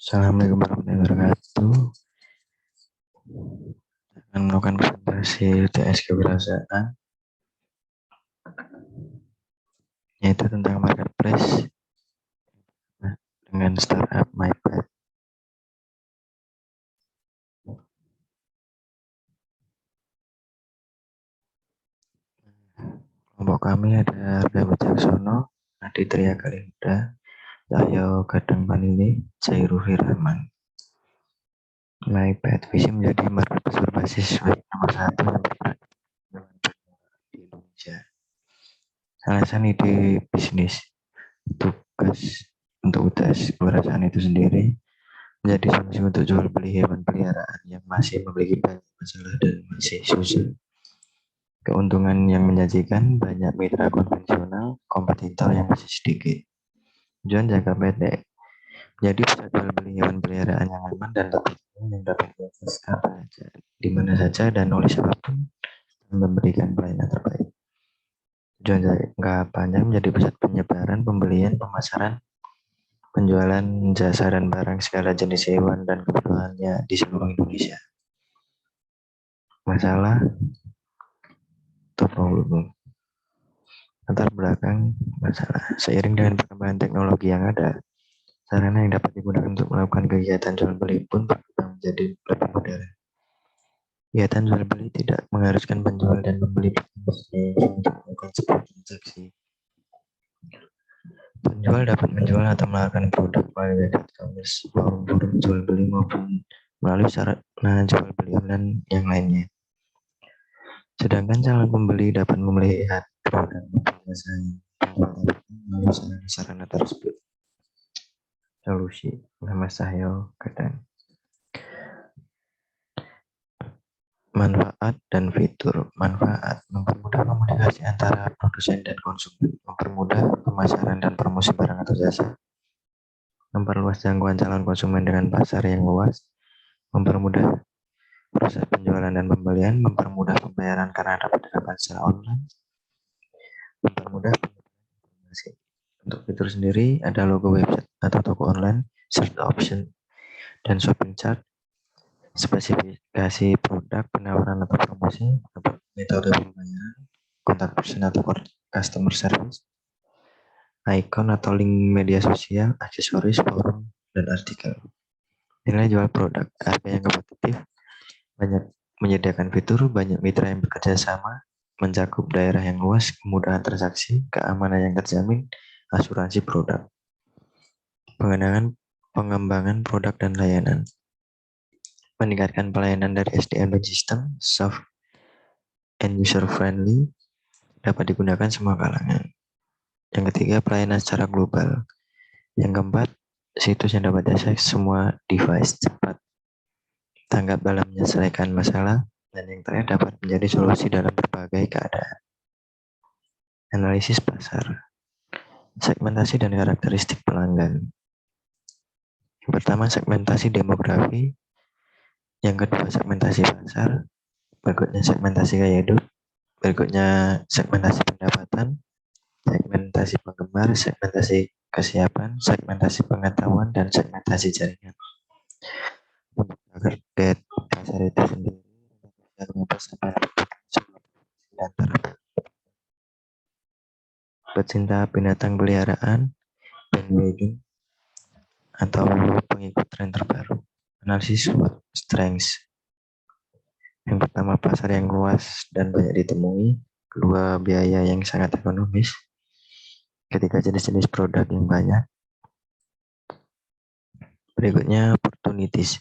Assalamualaikum warahmatullahi wabarakatuh. Akan melakukan presentasi UTS keberasaan, yaitu tentang marketplace dengan startup MyPad. Kelompok kami ada Arga Wicaksono, Aditya Galinda, Cahyo Gadang Panini, Jairuhi Rahman. MyPad visi menjadi marketplace berbasis web nomor 1 di Indonesia. Alasan ide bisnis, tugas untuk UTS keberasaan itu sendiri menjadi solusi untuk jual beli hewan peliharaan yang masih memiliki banyak masalah dan masih susah. Keuntungan yang menjanjikan banyak mitra konvensional, kompetitor yang masih sedikit. Tujuan jangka pendek, jadi bisa jual beli hewan peliharaan yang aman dan lebih yang dapat diakses kapan saja, di mana saja dan oleh siapapun, memberikan pelayanan terbaik. Tujuan jangka panjang menjadi pusat penyebaran, pembelian, pemasaran, penjualan jasa dan barang segala jenis hewan dan kebutuhannya di seluruh Indonesia. Masalah umum. Latar belakang masalah. Seiring dengan perkembangan teknologi yang ada, sarana yang dapat digunakan untuk melakukan kegiatan jual beli pun berkembang menjadi lebih modern. Kegiatan jual beli tidak mengharuskan penjual dan pembeli untuk melakukan sebuah transaksi. Penjual dapat menjual atau menawarkan produk melalui e-commerce, forum jual beli maupun melalui sarana jual beli online yang lainnya. Sedangkan calon pembeli dapat melihat produk melalui sarana tersebut. Solusi, nama Cahyo Gadang. Manfaat dan fitur. Manfaat, mempermudah komunikasi antara produsen dan konsumen, mempermudah pemasaran dan promosi barang atau jasa, memperluas jangkauan calon konsumen dengan pasar yang luas, mempermudah proses penjualan dan pembelian, mempermudah pembayaran karena dapat dilakukan secara online, mempermudah informasi. Untuk fitur sendiri ada logo website atau toko online, search option, dan shopping chart, spesifikasi produk, penawaran atau promosi, metode pembayaran, kontak person atau customer service, icon atau link media sosial, aksesoris, forum, dan artikel. Nilai jual produk, harga yang kompetitif, banyak menyediakan fitur, banyak mitra yang bekerja sama, mencakup daerah yang luas, kemudahan transaksi, keamanan yang terjamin, asuransi produk, pengembangan produk dan layanan, meningkatkan pelayanan dari SDM dan sistem, soft and user friendly, dapat digunakan semua kalangan. Yang ketiga, pelayanan secara global. Yang keempat, situs yang dapat diakses semua device cepat, tanggap dalam menyelesaikan masalah, dan yang terakhir dapat menjadi solusi dalam berbagai keadaan. Analisis pasar, segmentasi dan karakteristik pelanggan. Yang pertama, segmentasi demografi. Yang kedua, segmentasi pasar. Berikutnya, segmentasi gaya hidup. Berikutnya, segmentasi pendapatan. Segmentasi penggemar, segmentasi kesiapan, segmentasi pengetahuan, dan segmentasi jaringan. Untuk target pasar itu sendiri, pecinta binatang peliharaan, bandwagon, atau pengikut tren terbaru. Analisis strengths. Yang pertama, pasar yang luas dan banyak ditemui. Kedua, biaya yang sangat ekonomis. Ketiga, jenis-jenis produk yang banyak. Berikutnya, opportunities.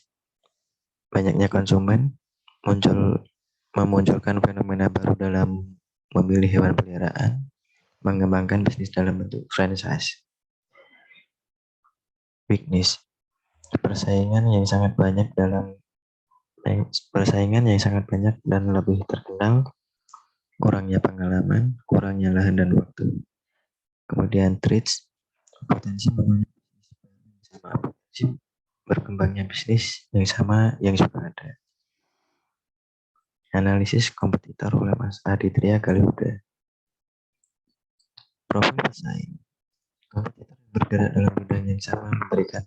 Banyaknya konsumen memunculkan fenomena baru dalam memilih hewan peliharaan, mengembangkan bisnis dalam bentuk franchise. Weakness, persaingan yang sangat banyak dan lebih terkenal, kurangnya pengalaman, kurangnya lahan dan waktu. Kemudian traits, potensi berkembangnya bisnis yang sama yang sudah ada. Analisis kompetitor oleh Mas Aditya Galinda. Profil pesaing. Kompetitor bergerak dalam bidang yang sama memberikan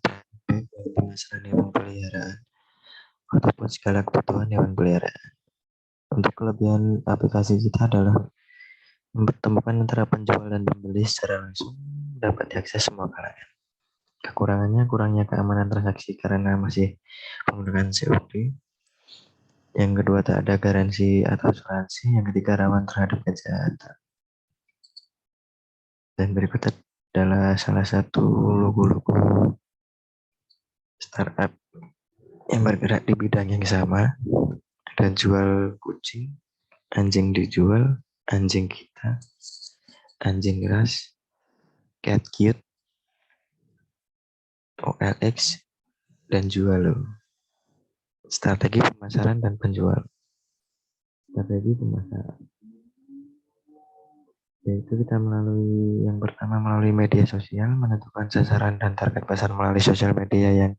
pemasaran hewan peliharaan ataupun segala kebutuhan hewan peliharaan. Untuk kelebihan aplikasi kita adalah mempertemukan antara penjual dan pembeli secara langsung, dapat diakses semua kalangan. Kekurangannya, kurangnya keamanan transaksi karena masih menggunakan COD. Yang kedua, tak ada garansi atau asuransi. Yang ketiga, rawan terhadap kejahatan. Dan berikut adalah salah satu logo-logo startup yang bergerak di bidang yang sama. Dan jual kucing, anjing dijual, anjing kita, anjing ras, cat cute, OLX, dan jual. Strategi pemasaran dan penjual. Strategi pemasaran, yaitu kita melalui yang pertama melalui media sosial, menentukan sasaran dan target pasar melalui sosial media yang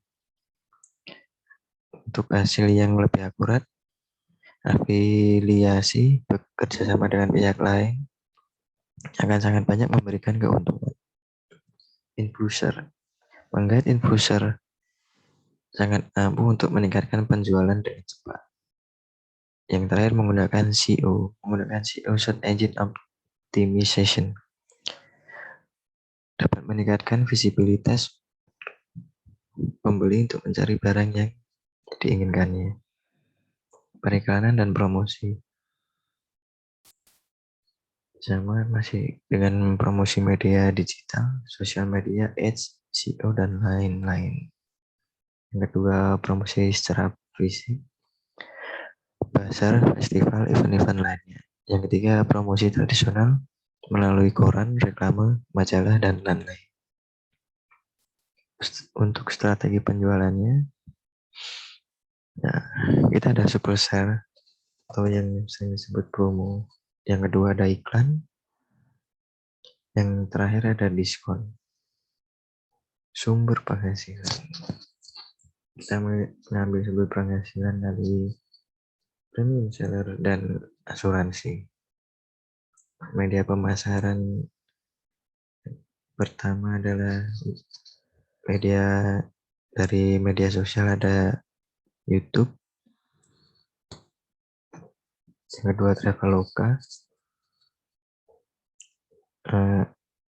untuk hasil yang lebih akurat. Afiliasi, bekerja sama dengan pihak lain akan sangat banyak memberikan keuntungan. Influencer, menggait influencer sangat ampuh untuk meningkatkan penjualan dengan cepat. Yang terakhir menggunakan SEO, Search Engine Optimization, dapat meningkatkan visibilitas pembeli untuk mencari barang yang diinginkannya. Periklanan dan promosi, sama masih dengan promosi media digital, sosial media, ads, SEO, dan lain-lain. Yang kedua, promosi secara fisik, pasar, festival, event-event lainnya. Yang ketiga, promosi tradisional melalui koran, reklame, majalah, dan lain-lain. Untuk strategi penjualannya, nah, kita ada super sale atau yang saya sebut promo. Yang kedua ada iklan. Yang terakhir ada diskon. Sumber penghasilan, kita mengambil sumber penghasilan dari premium seller dan asuransi. Media pemasaran pertama adalah dari media sosial, ada YouTube. Yang kedua Traveloka,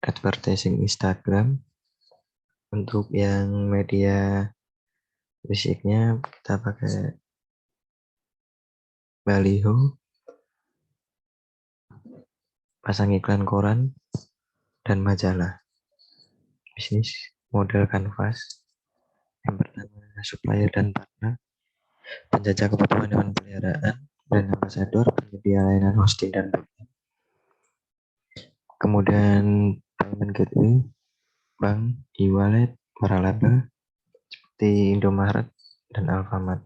advertising Instagram. Untuk yang media fisiknya kita pakai baliho, pasang iklan koran, dan majalah. Bisnis model kanvas. Yang pertama supplier dan partner, penjajah kebutuhan hewan peliharaan, dan ambasador, penyedia layanan hosting dan backend. Kemudian payment gateway, bank, e-wallet, waralaba seperti Indomaret dan Alfamart.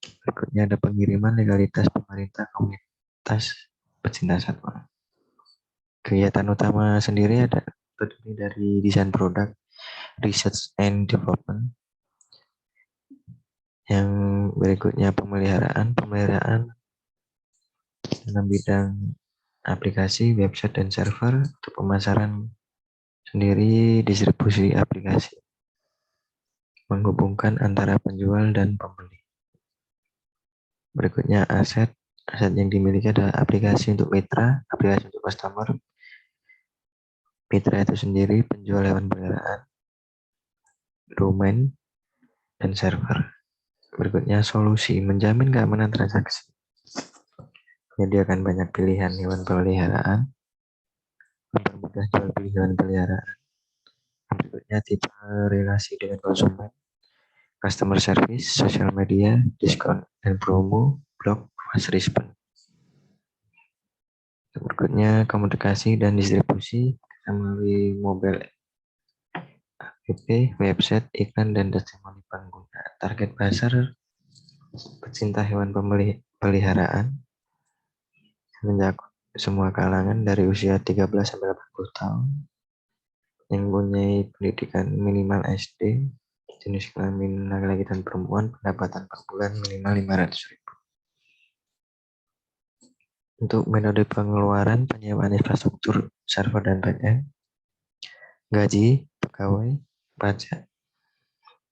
Berikutnya ada pengiriman, legalitas pemerintah, komunitas pecinta satwa. Kegiatan utama sendiri ada terdiri dari desain produk, research and development. Yang berikutnya pemeliharaan dalam bidang aplikasi, website, dan server. Untuk pemasaran sendiri, distribusi aplikasi, menghubungkan antara penjual dan pembeli. Berikutnya aset yang dimiliki adalah aplikasi untuk mitra, aplikasi untuk customer. Mitra itu sendiri penjual hewan peliharaan, domain, dan server. Berikutnya solusi, menjamin keamanan transaksi, menyediakan banyak pilihan hewan peliharaan, mempermudah jual beli hewan peliharaan. Berikutnya tipe relasi dengan konsumen, customer service, sosial media, diskon dan promo, blog, fast response. Berikutnya komunikasi dan distribusi melalui mobile app, website, iklan, dan testimoni pengguna. Target pasar pecinta hewan peliharaan, mencakup semua kalangan dari usia 13 sampai 80 tahun yang mempunyai pendidikan minimal SD, jenis kelamin laki-laki dan perempuan, pendapatan per bulan minimal 500.000. Untuk metode pengeluaran, penyewaan infrastruktur, server dan backend, gaji, pegawai, pajak,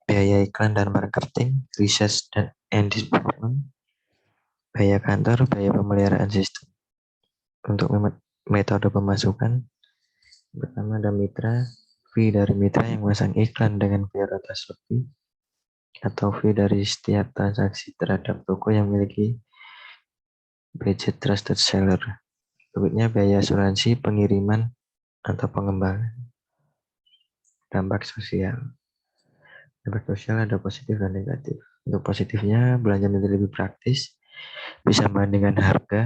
biaya iklan dan marketing, research and development, biaya kantor, biaya pemeliharaan sistem. Untuk metode pemasukan, pertama ada mitra, fee dari mitra yang memasang iklan dengan biaya atas lebih, atau fee dari setiap transaksi terhadap toko yang memiliki budget trusted seller. Berikutnya biaya asuransi, pengiriman, atau pengembangan. Dampak sosial. Dampak sosial ada positif dan negatif. Untuk positifnya, belanja menjadi lebih praktis, bisa membandingkan harga,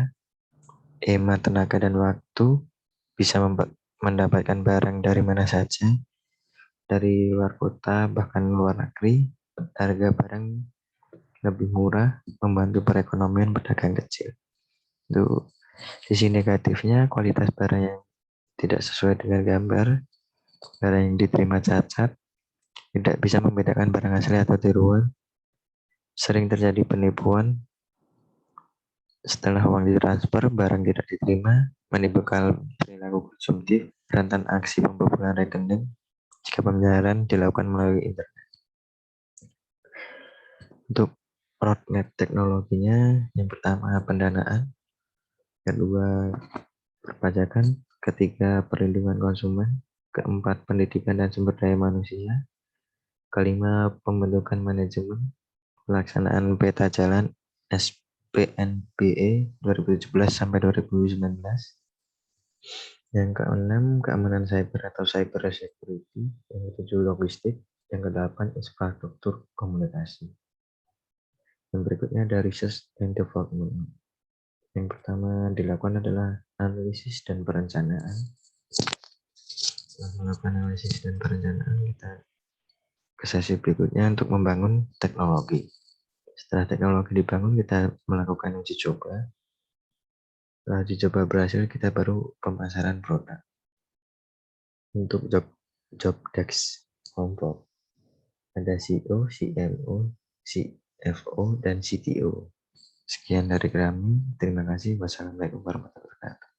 hemat tenaga dan waktu, bisa mendapatkan barang dari mana saja, dari luar kota bahkan luar negeri, harga barang lebih murah, membantu perekonomian pedagang kecil. Untuk sisi negatifnya, kualitas barang yang tidak sesuai dengan gambar, barang yang diterima cacat, tidak bisa membedakan barang asli atau tiruan, sering terjadi penipuan, setelah uang ditransfer, barang tidak diterima, menimbulkan perilaku konsumtif, rentan aksi pembobolan rekening, jika pembayaran dilakukan melalui internet. Untuk roadmap teknologinya, yang pertama pendanaan, kedua perpajakan, ketiga perlindungan konsumen, keempat pendidikan dan sumber daya manusia, kelima pembentukan manajemen, pelaksanaan peta jalan SPNBE 2017 sampai 2019. Yang keenam keamanan cyber atau cyber security, yang ketujuh logistik, yang kedelapan infrastruktur komunikasi. Yang berikutnya ada research and development. Yang pertama dilakukan adalah analisis dan perencanaan. Setelah melakukan analisis dan perencanaan, kita ke sesi berikutnya untuk membangun teknologi. Setelah teknologi dibangun, kita melakukan uji coba. Setelah uji coba berhasil, kita baru pemasaran produk. Untuk job desk kelompok, ada CEO, CMO, CFO, dan CTO. Sekian dari kami. Terima kasih. Wassalamualaikum warahmatullahi wabarakatuh.